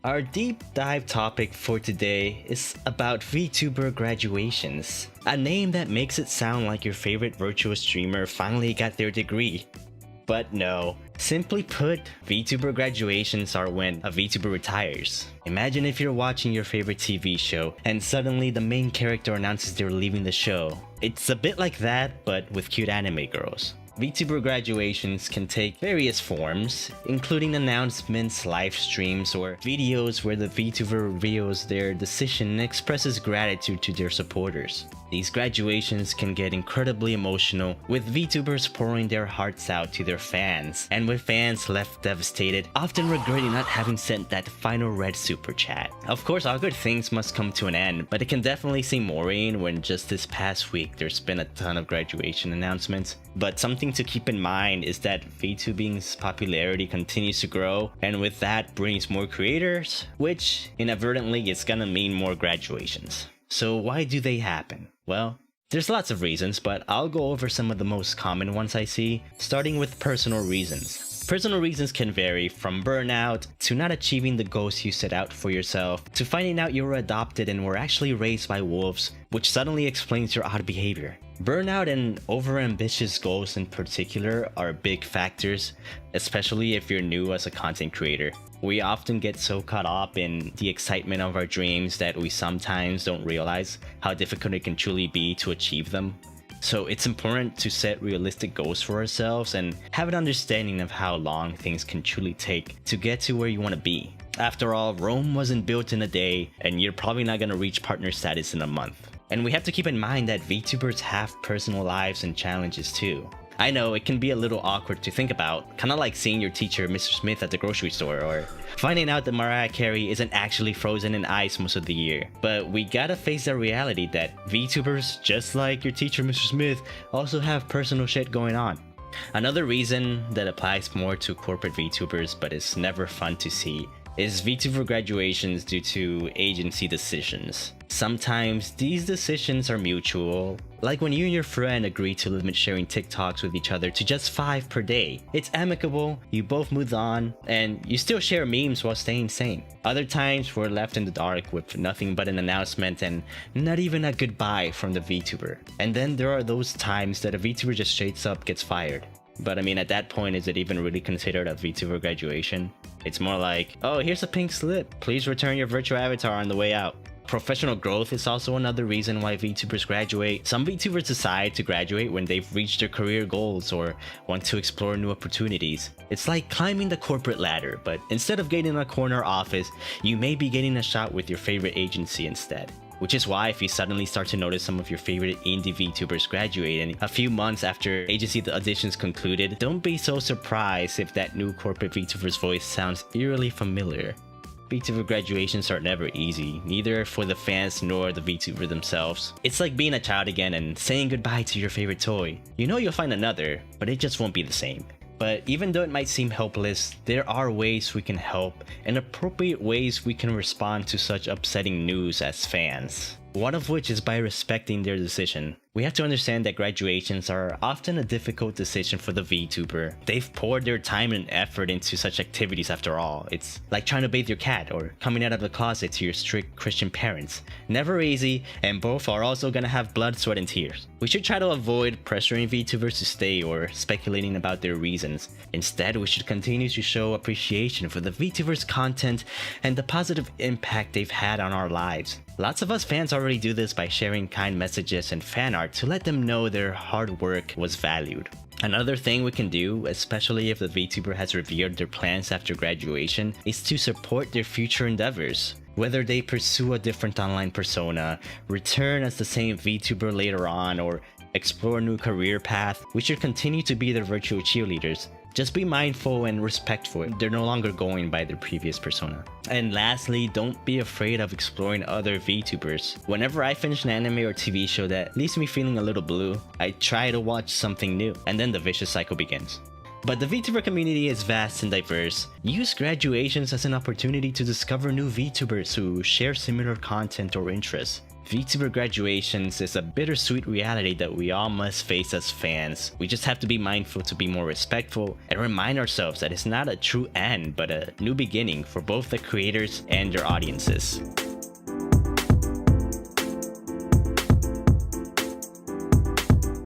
Our deep dive topic for today is about VTuber Graduations, a name that makes it sound like your favorite virtual streamer finally got their degree. But no, simply put, VTuber Graduations are when a VTuber retires. Imagine if you're watching your favorite TV show and suddenly the main character announces they're leaving the show. It's a bit like that, but with cute anime girls. VTuber Graduations can take various forms, including announcements, live streams, or videos where the VTuber reveals their decision and expresses gratitude to their supporters. These graduations can get incredibly emotional, with VTubers pouring their hearts out to their fans, and with fans left devastated, often regretting not having sent that final red super chat. Of course, all good things must come to an end, but it can definitely seem worrying when just this past week there's been a ton of graduation announcements. But something to keep in mind is that VTubing's popularity continues to grow, and with that brings more creators, which inadvertently is gonna mean more graduations. So why do they happen? Well, there's lots of reasons, but I'll go over some of the most common ones I see, starting with personal reasons. Personal reasons can vary from burnout, to not achieving the goals you set out for yourself, to finding out you were adopted and were actually raised by wolves, which suddenly explains your odd behavior. Burnout and overambitious goals in particular are big factors, especially if you're new as a content creator. We often get so caught up in the excitement of our dreams that we sometimes don't realize how difficult it can truly be to achieve them. So it's important to set realistic goals for ourselves and have an understanding of how long things can truly take to get to where you want to be. After all, Rome wasn't built in a day, and you're probably not going to reach partner status in a month. And we have to keep in mind that VTubers have personal lives and challenges too. I know it can be a little awkward to think about, kinda like seeing your teacher Mr. Smith at the grocery store, or finding out that Mariah Carey isn't actually frozen in ice most of the year. But we gotta face the reality that VTubers, just like your teacher Mr. Smith, also have personal shit going on. Another reason that applies more to corporate VTubers but is never fun to see is VTuber graduations due to agency decisions. Sometimes these decisions are mutual, like when you and your friend agree to limit sharing TikToks with each other to just 5 per day. It's amicable, you both move on, and you still share memes while staying sane. Other times we're left in the dark with nothing but an announcement and not even a goodbye from the VTuber. And then there are those times that a VTuber just straight up gets fired. But I mean, at that point, is it even really considered a VTuber graduation? It's more like, oh, here's a pink slip. Please return your virtual avatar on the way out. Professional growth is also another reason why VTubers graduate. Some VTubers decide to graduate when they've reached their career goals or want to explore new opportunities. It's like climbing the corporate ladder, but instead of getting a corner office, you may be getting a shot with your favorite agency instead. Which is why if you suddenly start to notice some of your favorite indie VTubers graduating a few months after agency auditions concluded, don't be so surprised if that new corporate VTuber's voice sounds eerily familiar. VTuber graduations are never easy, neither for the fans nor the VTuber themselves. It's like being a child again and saying goodbye to your favorite toy. You know you'll find another, but it just won't be the same. But even though it might seem helpless, there are ways we can help and appropriate ways we can respond to such upsetting news as fans. One of which is by respecting their decision. We have to understand that graduations are often a difficult decision for the VTuber. They've poured their time and effort into such activities after all. It's like trying to bathe your cat or coming out of the closet to your strict Christian parents. Never easy, and both are also gonna have blood, sweat, and tears. We should try to avoid pressuring VTubers to stay or speculating about their reasons. Instead, we should continue to show appreciation for the VTubers' content and the positive impact they've had on our lives. Lots of us fans already do this by sharing kind messages and fan art to let them know their hard work was valued. Another thing we can do, especially if the VTuber has revealed their plans after graduation, is to support their future endeavors. Whether they pursue a different online persona, return as the same VTuber later on, or explore a new career path, we should continue to be their virtual cheerleaders. Just be mindful and respectful. They're no longer going by their previous persona. And lastly, don't be afraid of exploring other VTubers. Whenever I finish an anime or TV show that leaves me feeling a little blue, I try to watch something new, and then the vicious cycle begins. But the VTuber community is vast and diverse. Use graduations as an opportunity to discover new VTubers who share similar content or interests. VTuber Graduations is a bittersweet reality that we all must face as fans. We just have to be mindful to be more respectful and remind ourselves that it's not a true end, but a new beginning for both the creators and their audiences.